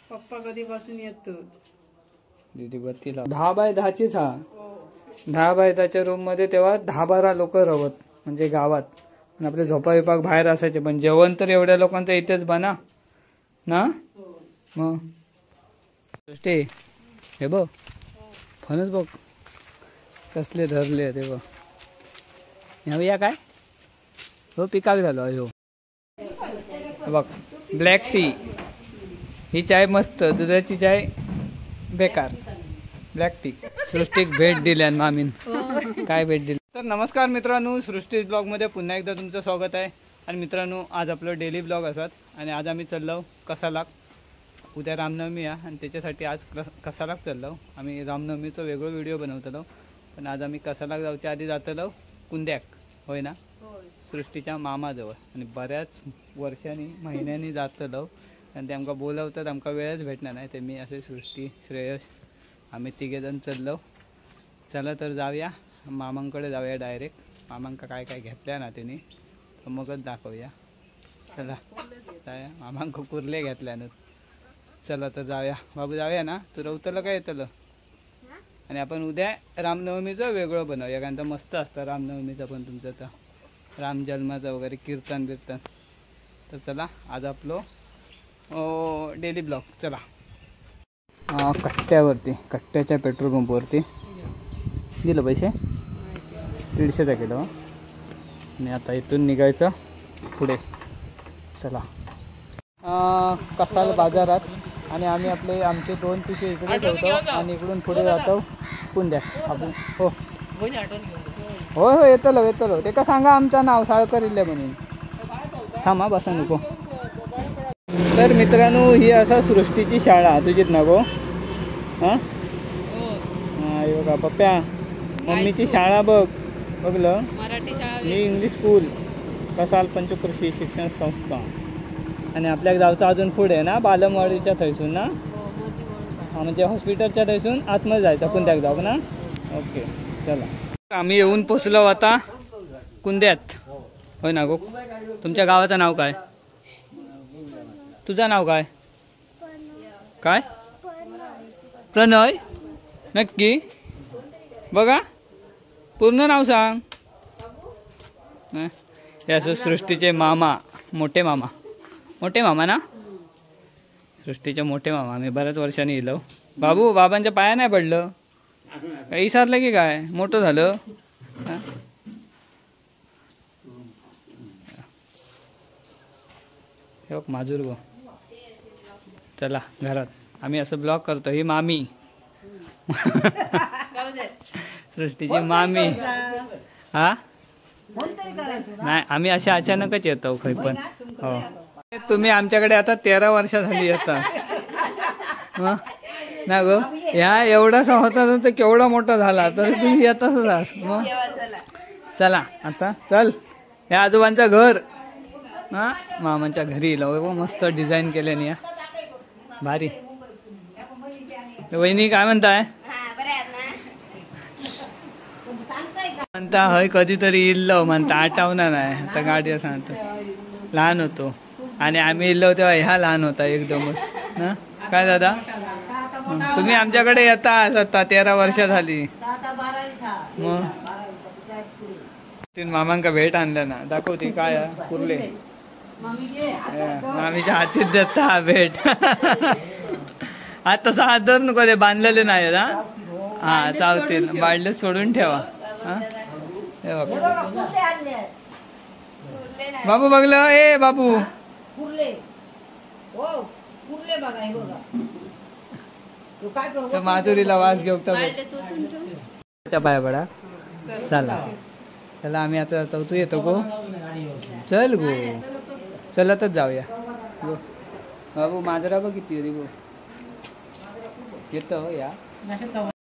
पप्पा कधीपासून येतो. दीदी बत्तीला 10x10चीच हा 10x10च्या रूम मध्ये तेव्हा 10-12 लोक राहत म्हणजे गावात. आणि आपले झोपा विभाग बाहेर असायचे, पण जेवण तर एवढ्या लोकांचं इथेच बना ना. मग सृष्टी हे बघ फणस बघ कसले धरले ते बघ. या काय हो पिकाक झालो हो. बघ ब्लॅक टी ही चाय मस्त, दुधाची चाय बेकार. ब्लॅक टी सृष्टीक भेट दिल्या मामीन. काय भेट दिली तर. नमस्कार मित्रांनो, सृष्टी ब्लॉग मध्ये पुन्हा एकदा तुमचं स्वागत आहे. आणि मित्रांनो आज आपलं डेली ब्लॉग असतात आणि आज आम्ही चाललो कसाला. उद्या रामनवमी आहे आणि त्याच्यासाठी आज कसाला चाललो आम्ही. रामनवमीचा वेगळं व्हिडिओ बनवतलो, पण आज आम्ही कसाला जाऊच्या आधी जातलो कुंद्याक. होय ना, सृष्टीच्या मामाजवळ. आणि बऱ्याच वर्षांनी महिन्यांनी जातलो आणि ते आमका बोलवतात, आमका वेळच भेटणार नाही. ते मी असे सृष्टी श्रेयस आम्ही तिघेजण चाललो. चला तर जाऊया मामांकडे जाऊया डायरेक्ट. मामांका काय काय घेतल्या ना त्यांनी मगच दाखवूया. चला जाऊया, मामांक कुर्ले घेतल्यानं. चला तर जाऊया. बाबू जाऊया ना, तू रवतलं काय येतलं. आणि आपण उद्या रामनवमीचं वेगळं बनवूया, कारण तर मस्त असतं रामनवमीचं पण तुमचं तर राम जन्माचं वगैरे कीर्तन बिर्तन. तर चला आज आपलं डेली ब्लॉग. चला कट्ट्यावरती, कट्ट्याच्या पेट्रोल पंपवरती दिलं पैसे 150चा किलो. आणि आता इथून निघायचं पुढे. चला कसाल बाजारात. आणि आम्ही आमचे 2 पिशे इकडे ठेवतो आणि इकडून पुढे जातो कुंद्या आपण. हो होय होय येतलो ते का सांगा आमचं नाव साळकर इल्ले म्हणून. थांबा बसा नको. तर मित्रांनो ही असा सृष्टीची शाळा तुझीच ना गो. हां बघा पप्प्या मम्मीची शाळा बघ. बघलं मराठी शाळा, मी इंग्लिश स्कूल कसाल पंचकृषी शिक्षण संस्था. आणि आपल्या गावचा अजून पुढे आहे ना बालमवाडीच्या थैसून ना. हां म्हणजे हॉस्पिटलच्या थैसून आतमध्ये जायचं कुंद्याक जाऊ ना. ओके चला आम्ही येऊन पोचलो आता कुंद्यात. होय ना गो. तुमच्या गावाचं नाव काय? तुझं नाव काय? काय प्रणय? नक्की बघा पूर्ण नाव सांग. हे असं सृष्टीचे मामा, मोठे मामा ना. सृष्टीचे मोठे मामा. आम्ही बऱ्याच वर्षांनी येलो. बाबू बाबांच्या पाया नाही पडलं काही विसरलं की काय? मोठं झालं. हे बघ माजूर गो. चला घरात आम्ही असं ब्लॉग करतो. ही मामी सृष्टीची मामी. हा नाही आम्ही अशा अचानकच येतो खै पण. हो तुम्ही आमच्याकडे आता 13 वर्ष झाली येतात ना गो. ह्या एवढासा होता तर केवढा मोठा झाला तर तुम्ही येताच. मग चला आता चल. हे आजोबांचं घर हा मामांच्या घरी येलो. मस्त डिझाईन केल्याने या भारी. वहिनी काय म्हणताय? म्हणता हय कधीतरी इल्लो म्हणता आठवणार नाही. आता गाडी सांगतो लहान होतो आणि आम्ही इल्लो तेव्हा ह्या लहान होता एकदमच ना. काय दादा तुम्ही आमच्याकडे येता आता 13 वर्ष झाली. मग तीन मामांका भेट आणल्या ना दाखवते काय कुर्ले मामीच्या हातीत देता भेट. आता तसं हात धरून नको, ते बांधलेले नाही ना. हा चावतील, बाळले सोडून ठेवा. बाबू बघलं ए बाबू माधुरीला वास घेऊ पाया पडा. चला चला आम्ही आता तू येतो गो. चल गो चलतच जाऊया गो. बाबू माजरा बघ किती रे गो. येतो या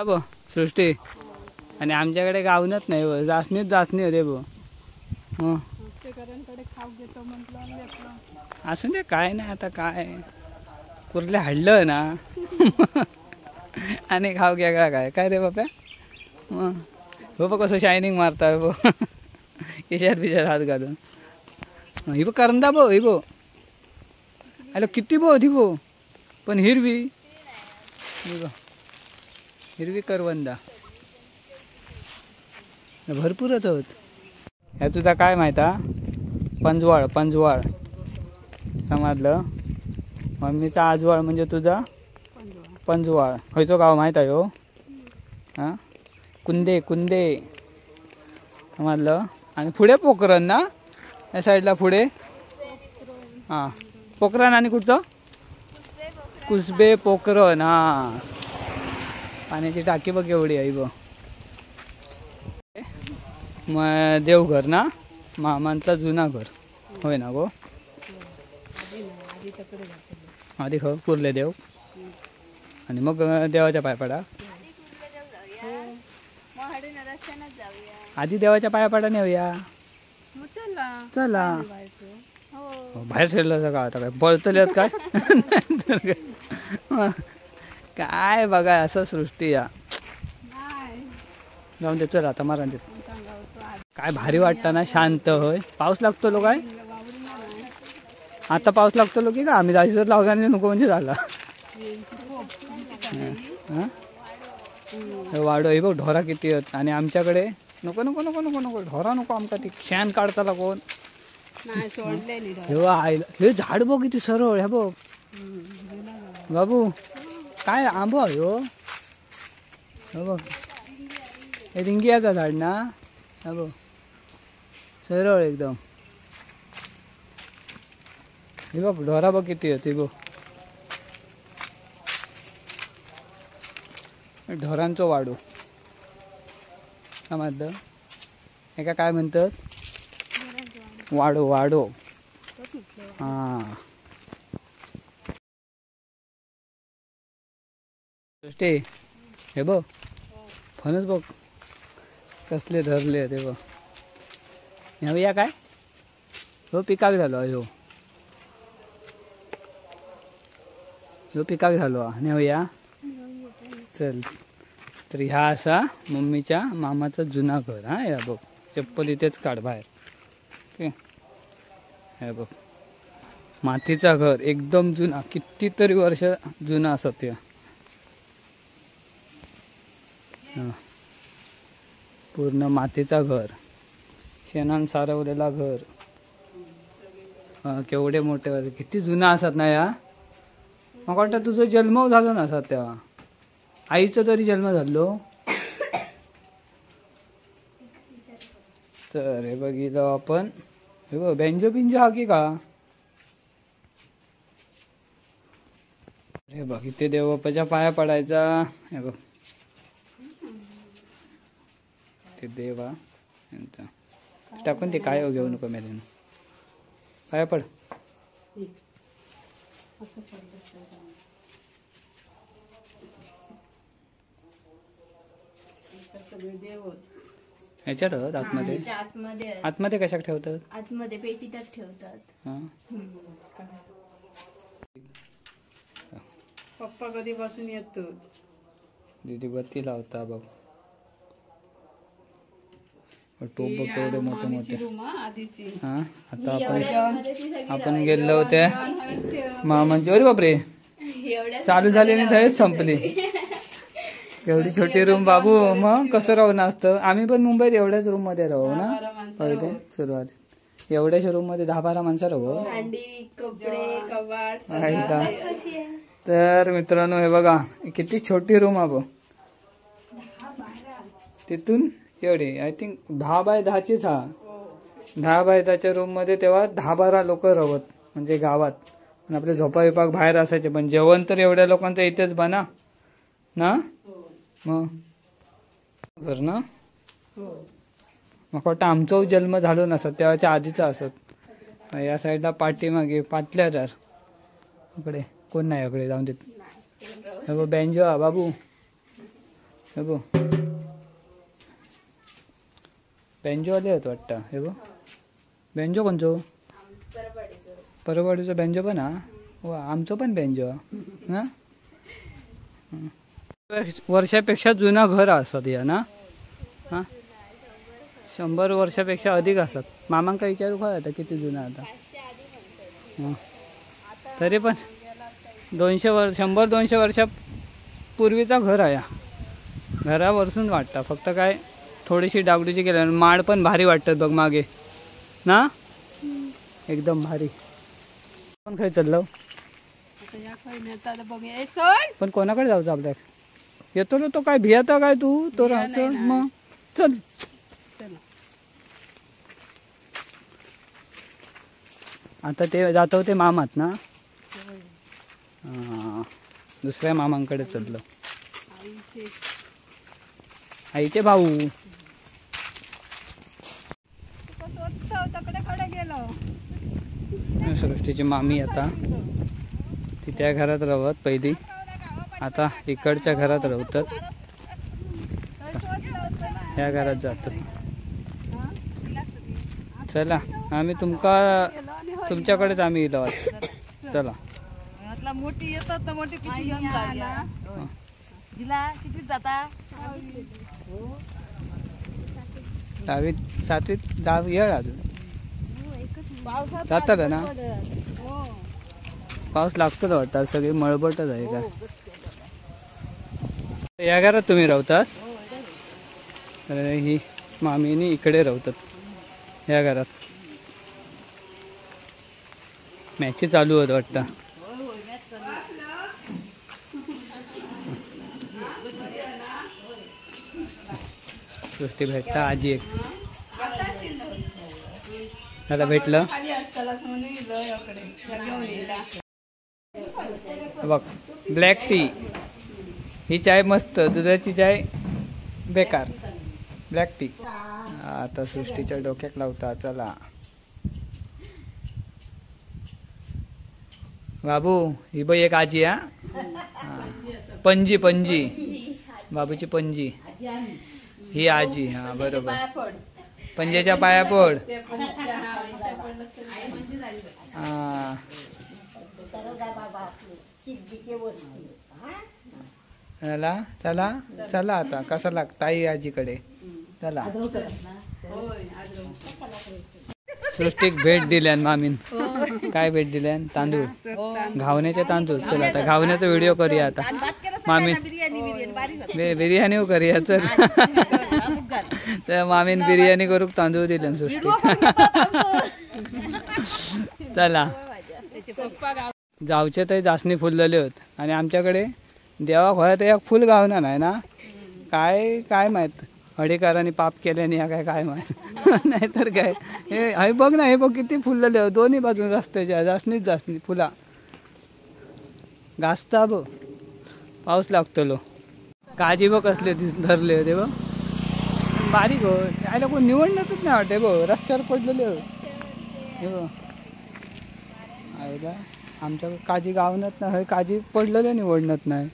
बो सृष्टी. आणि आमच्याकडे गावनच नाही जासनी होते बो. असू दे काय नाही. आता काय कुर्ले हाडलं ना आणि खाऊ घ्या काय काय रे बाप्या. हो बघ कसं शायनिंग मारता बो केशात बिशात हात घालून. ही बघ करंदा बो. ही बो हॅलो किती बो ती बो पण हिरवी हे बघ, हिरवी करवंदा भरपूरच होत. ह्या तुझा काय माहिता? पंजवाळ. पंजवाळ समजलं. मम्मीचा आजवाळ म्हणजे तुझा पंजवाळ. खयचो गाव माहित आहे हो? हां, कुंदे. कुंदे समजलं. आणि पुढे पोखरण ना, या साईडला पुढे. हां, पोखरण. आणि कुठचं? कुसबे पोखरण. हां, पाण्याची टाकी बघ एवढी आहे बघ. मग देवघर ना, मामांचा जुना घर होय ना गो. आधी कुर्ले देव आणि मग देवाच्या पायपाडा. आधी देवाच्या पायापाडा नेऊया. चला. बाहेर ठेवलं का आता? काय पळतल्यात काय? काय बघा असं सृष्टी या. जाऊन दे चल आता मारा. काय भारी वाटतं ना, शांत. होय, पाऊस लागतो लो काय? आता पाऊस लागतो लो की का आम्ही जायचं लावगाने नको म्हणजे झाला. वाडो हे बघ, ढोरा किती आहेत. आणि आमच्याकडे नको नको नको नको नको ढोरा नको. आमका ती शेण काढताला कोण? हे झाड बघ किती सरळ. हे बघ बाबू, काय आंबो आहे हो. हे बघ, हे रिंगियाचा झाड ना. हे बघ सरळ एकदम. हे बघ ढोरा बघ किती आहे. बघ ढोरांचो वाडो समजलं. एका काय म्हणतात? वाडो. वाडो. हां, हे बघ फणस बघ कसले धरले ते बघ. ह्या काय हो पिकाक झालो. ह्यो पिकाक झालो. नेऊया चल. तर ह्या असा मम्मीच्या मामाचा जुना घर. हा, या बघ चप्पल इथेच काढ बाहेर. ओके, हे बघ मातीचा घर एकदम जुना, कितीतरी वर्ष जुना असत. या पूर्ण मातीचा घर, शेणान सारवलेला घर. केवढे मोठे किती जुना असत ना. या मग वाटतं तुझं जन्म झालो नसत तेव्हा. आईचा तरी जन्म झालो. तर हे बघितलं आपण. हे बघ बेंजो बिंजो हा की का. हे बघ इथे देवबापाच्या पाया पडायचा. हे बघ ते देवा यांचा टाकून ते काय घेऊ नको मेले. पाया पड. ह्याच्यात आतमध्ये. आतमध्ये कशाक ठेवतात? आतमध्ये पेटीतच ठेवतात. पप्पा कधीपासून येतो. दीदी बत्ती लावता बघ. टोप बघ केवढे मोठे मोठे. हा, आता आपण गेलो होते मामांची. अरे बापरे, चालू झाली आणि थंयच संपली. एवढी छोटी रूम बाबू. मग कसं राहू ना असतं. आम्ही पण मुंबईत एवढ्याच रूम मध्ये राहू ना. पहिले सुरुवात एवढ्याच्या रूम मध्ये 10-12 माणसं राहू. तर मित्रांनो हे बघा किती छोटी रूम आहे. तिथून एवढी आय थिंक 10 बाय 10चीच. हा, 10 बाय 10च्या रूम मध्ये तेव्हा 10-12 लोक राहत म्हणजे गावात. आणि आपले झोपा विभाग बाहेर असायचे. पण जेवण तर एवढ्या लोकांचं इथेच बना ना. मग घर ना. मग वाटतं आमचा जन्म झालो नसत तेव्हाच्या आधीचा असत. या साईडला पाठीमागे पाटल्यादार इकडे कोण नाही. इकडे जाऊन देत. हे बघ बेंजो हा बाबू. हे बघ बेंजो आले होत वाटतं. हे बघ बेंजो कोणचो? परवाडीचा बेंजो पण हा. वा, आमचं पण बेंजो ना. वर्षापेक्षा जुना घर असत या ना. हा, 100 वर्षापेक्षा अधिक असत. मामांका विचारू का आता किती जुना आता. तरी पण 100-200 वर्षापूर्वीचा घर आहे हा. घरावरसून वाटतं फक्त काय थोडीशी डागडुजी केली माड पण भारी वाटतात बघ मागे ना एकदम भारी. पण खय चाललो पण कोणाकडे जाऊचं आपल्या येतो ना तो काय भियाता काय तू तो राहायचं मग चल. आता ते जातो ते मामात ना दुसऱ्या मामांकडे चाललो आईचे भाऊ. सृष्टीची मामी आता ती त्या घरात राहत पहिली आता इकडच्या घरात राहतात ह्या घरात जातात. चला आम्ही तुमच्याकडेच आम्ही येलो चला. मोठी येतात तर मोठी पिशवी घेऊन जाऊया. तिला किती जाता 7वीत येळ अजून जातात ना पाऊस लागतो वाटतं सगळी मळबटच आहे का. या घरात तुम्ही राहतास ही मामीनी इकडे राहतात या घरात. मॅची चालू होत वाटतं. सृष्टी भेटता आजी एक त्याला भेटलं बघ ब्लॅक टी ही चाय मस्त दुधाची चाय बेकार ब्लॅक टी. आता सृष्टीच्या डोक्यात लावता चला. बाबू ही बाई एक आजी हा पणजी बाबूची पणजी ही आजी हा बरोबर पंजेच्या पाया पड. चला चला चला आता कसं लागतं आई आजीकडे चला. सृष्टीक भेट दिल्यान मामीन काय भेट दिल्यान तांदूळ घावण्याचे तांदूळ. चला आता घावण्याचा व्हिडिओ करूया आता मामीन बिर्याणी करूया चल. तर मामीन बिर्याणी करूक तांदूळ दिल्यान सृष्टी. चला जाऊचे तर जासनी फुललेले होत आणि आमच्याकडे देवा खोयात एक फुल गावना नाही ना काय माहित हडेकरांनी पाप केल्याने काय माहित नाहीतर काय. हे बघ ना हे बघ किती फुललेले हो दोन्ही बाजून रस्त्याच्या जासनी फुला घासता बघ पाऊस लागतलो. काजी बघ कसले धरले होते बघ बारीक हो आयला कोण निवडणंच नाही वाटते बघ रस्त्यावर पडलेले हो हे बघ आयला आमच्या काजी गावनत नाही काजी पडलेले निवडणत नाही.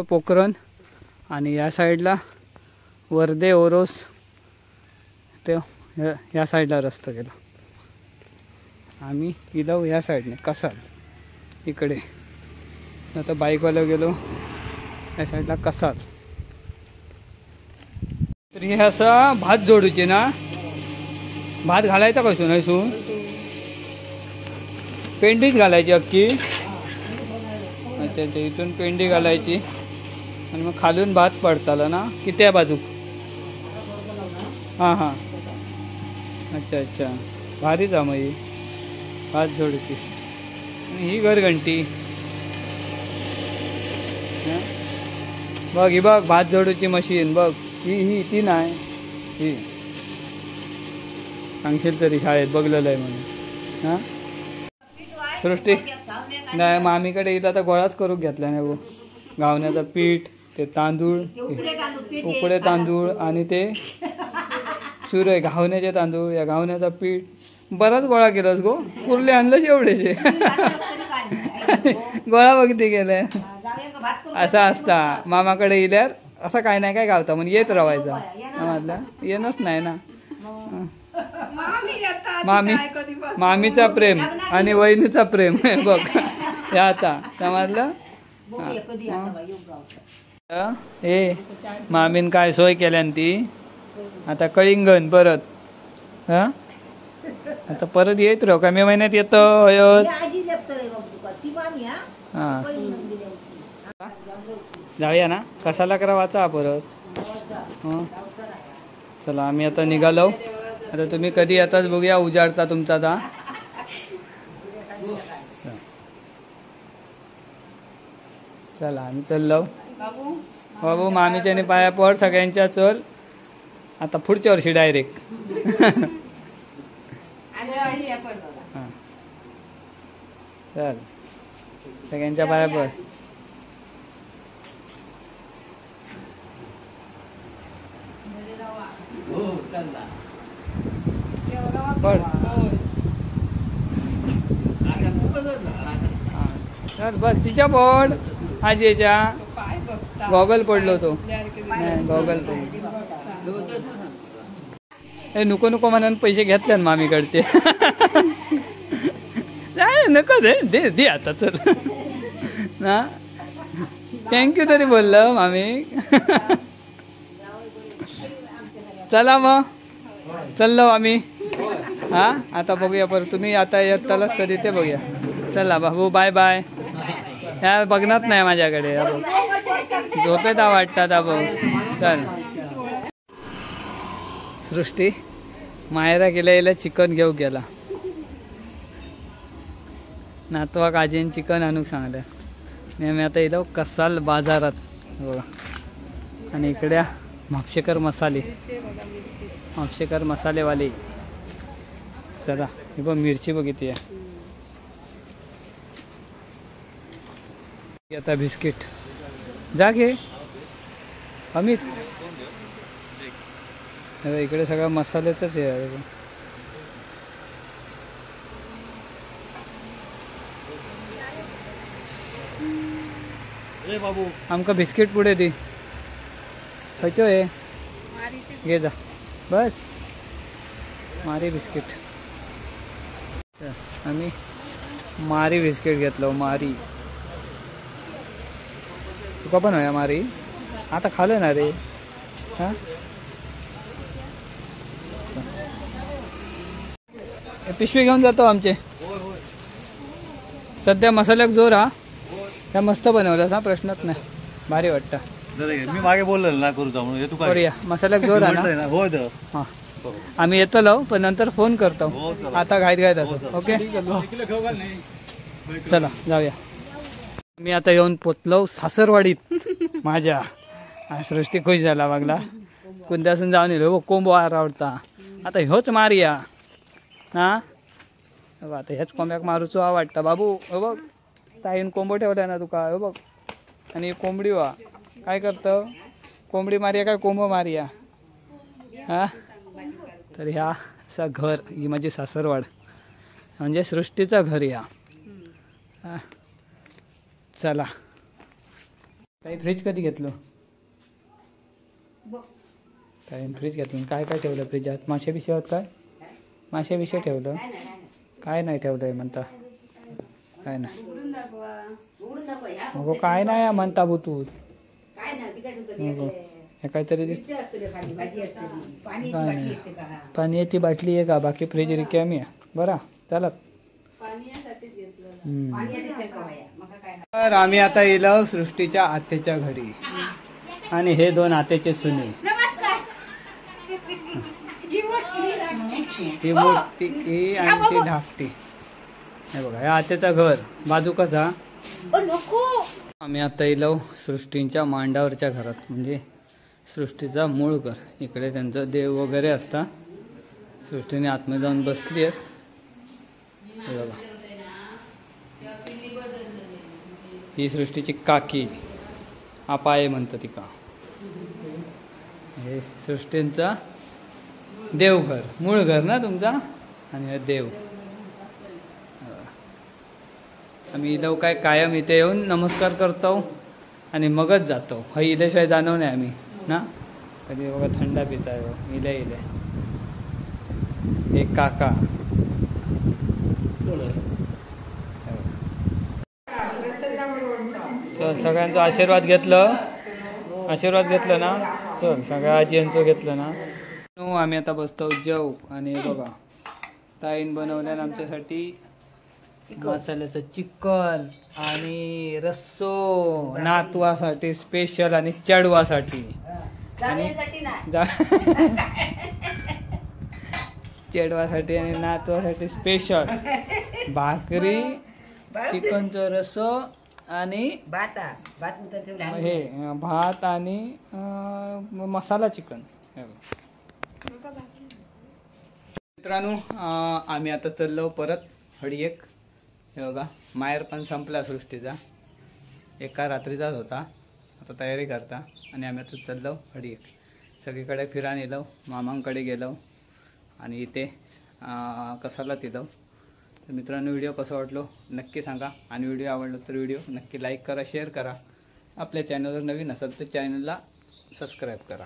पोखरण आणि या साईडला वर्धे ओरोस ते या साईडला रस्ता गेला. आम्ही इलो या साईडने कसाल इकडे आता बाईकवाला गेलो या साईडला कसाल. तर हे असं भात जोडूचे ना भात घालायचा कसं नाही सून पेंडीच घालायची अख्खी. अच्छा अच्छा इथून पेंडी घालायची आणि मग खालून भात पडताला ना किती आहे बाजूक. हां अच्छा भारीच मग ही भात जोडूची ही घरघंटी बघ ही बघ भात जोडूची मशीन बघ ही ती नाही ही सांगशील तरी शाळेत बघलेलं आहे म्हणून. हां सृष्टी नाही मामीकडे इथं आता गोळाच करून घेतला नाही घावण्याचं पीठ ते तांदूळ उकडे तांदूळ आणि ते सुरय घावण्याचे तांदूळ या घावण्याचा पीठ बराच गोळा केलास गो कुर्ले आणलं एवढेचे गोळा बघितले गेले. असा असता मामाकडे येल्यार असं काय नाही काय गावता म्हणून येत राहायचा म्हटलं येणच नाही ना. मामीचा प्रेम आणि वहिनीचा प्रेम बघ या आता समजलं. ए मामीन काय सोय केल्यान ती आता कळिंगण परत हा आता परत येत राहू का मे महिन्यात येतं हयत हा जाऊया ना कसाला करा वाचा परत हं. चला आम्ही आता निघालो आता तुम्ही कधी येताच बघूया उजाडता तुमचा आता चला आम्ही चाललो बाबू मामीच्याने पाया पड सगळ्यांच्या चल आता पुढच्या वर्षी डायरेक्ट हां चल सगळ्यांच्या पाया पड पड चल बस तिच्या पड आजीच्या गॉगल पडलो तो नाही गॉगल पडलो ए नको नको म्हणून पैसे घेतले ना मामीकडचे नाही नको दे दे आता चल ना थँक्यू तरी बोललं मामी चला मग चाललो आम्ही हा आता बघूया परत तुम्ही आता येतालच कधी ते बघूया चला बाबू बाय बाय ह्या बघणार नाही माझ्याकडे झोपेत वाटतात अबो चल सृष्टी मायरा गेल्या चिकन घेऊ गेला नातवा काजीन चिकन आणूक सांगलं मी आता येलो कसाल बाजारात बघा आणि इकड्या म्हापशेकर मसाले म्हापशेकर मसालेवाले चला ही बघ मिरची बघितली आहे आता बिस्किट जा घे अमित इकडे सगळं मसाल्याच आहे बाबू आमका बिस्किट पुढे दे खयचो आहे घे जा बस मारी बिस्किट आम्ही मारी बिस्किट घेतलो मारी तुका पण होया मारी आता खाल्लं ना रे हा पिशवी घेऊन जातो आमचे सध्या मसाल्याक जोर हा त्या मस्त बनवल्यास हा प्रश्नच नाही भारी वाटतं मी मागे बोललो ना करू जा म्हणून तू काय करूया मसाल्याक जोर हा ना हो हा आम्ही येतलो पण नंतर फोन करतो आता घाईत असं ओके चला जाऊया मी आता येऊन पोचलो सासरवाडीत माझ्या सृष्टी खुश झाला बघला कुंद्यासून जाऊन येलो कोंबो आवडता आता ह्योच मारिया ना आता ह्याच कोंब्याक मारूचो आवडता बाबू हो बघ ताईन कोंबो ठेवलाय ना तुका हो बघ आणि कोंबडी वा काय करतं कोंबडी मारिया काय कोंबो मारिया हा तर ह्या असा घर ही माझी सासरवाड म्हणजे सृष्टीचं घर या हा चला काही फ्रीज कधी घेतलं काही फ्रीज घेतलं काय काय ठेवलं फ्रीजात मासे बिशे होत काय मासे बिशे ठेवलं काय नाही ठेवलंय म्हणता काय नाही हो काय नाही म्हणता भू तू हे काहीतरी पाण्याची बाटली आहे का बाकी फ्रीज रिकामी आहे बरा चालत तर आम्ही आता येलो सृष्टीच्या आत्याच्या घरी आणि हे दोन आत्याचे सुने ती मोठी आणि ती धाकटी हे बघा या आत्याचं घर बाजू कसा आम्ही आता येलो सृष्टींच्या मांडावरच्या घरात म्हणजे सृष्टीचा मूळ घर इकडे त्यांचं देव वगैरे असता सृष्टीने आतमध्ये जाऊन बसली आहेत हे बघा ही सृष्टीची काकी आपाये म्हणतं तिका हे सृष्टींचा देवघर मूळ घर ना तुमचा आणि हे देव आम्ही इलो काय कायम इथे येऊन नमस्कार करतो आणि मगच जातो हा इल्याशिवाय जाणव नाही आम्ही ना कधी बघा थंडा पिता आहे इले एक काका सगळ्यांचा आशीर्वाद घेतलं ना चल सगळ्या आजींचं घेतलं ना आम्ही आता बसतो जेव आणि बघा ताईन बनवल्यान आमच्यासाठी मसाल्याचं चिकन आणि रस्सो नातवासाठी स्पेशल आणि चढवासाठी आणि चढवासाठी आणि नातवासाठी स्पेशल भाकरी चिकनचं रस्सो आणि हे भात आणि मसाला चिकन. मित्रांनो आम्ही आता चाललो परत हडीएक. हे बघा माहेर पण संपला सृष्टीचा, एका रात्रीचाच होता. आता तयारी करता आणि आम्ही आता चाललो हडीएक. सगळीकडे फिरान येलो, मामांकडे गेलो आणि इथे कसाला तिलो. तर मित्रांनो व्हिडिओ कसं वाटलो नक्की सांगा आणि व्हिडिओ आवडला तर व्हिडिओ नक्की लाईक करा, शेअर करा. आपल्या चॅनलवर नवीन असाल तर चॅनलला सबस्क्राईब करा.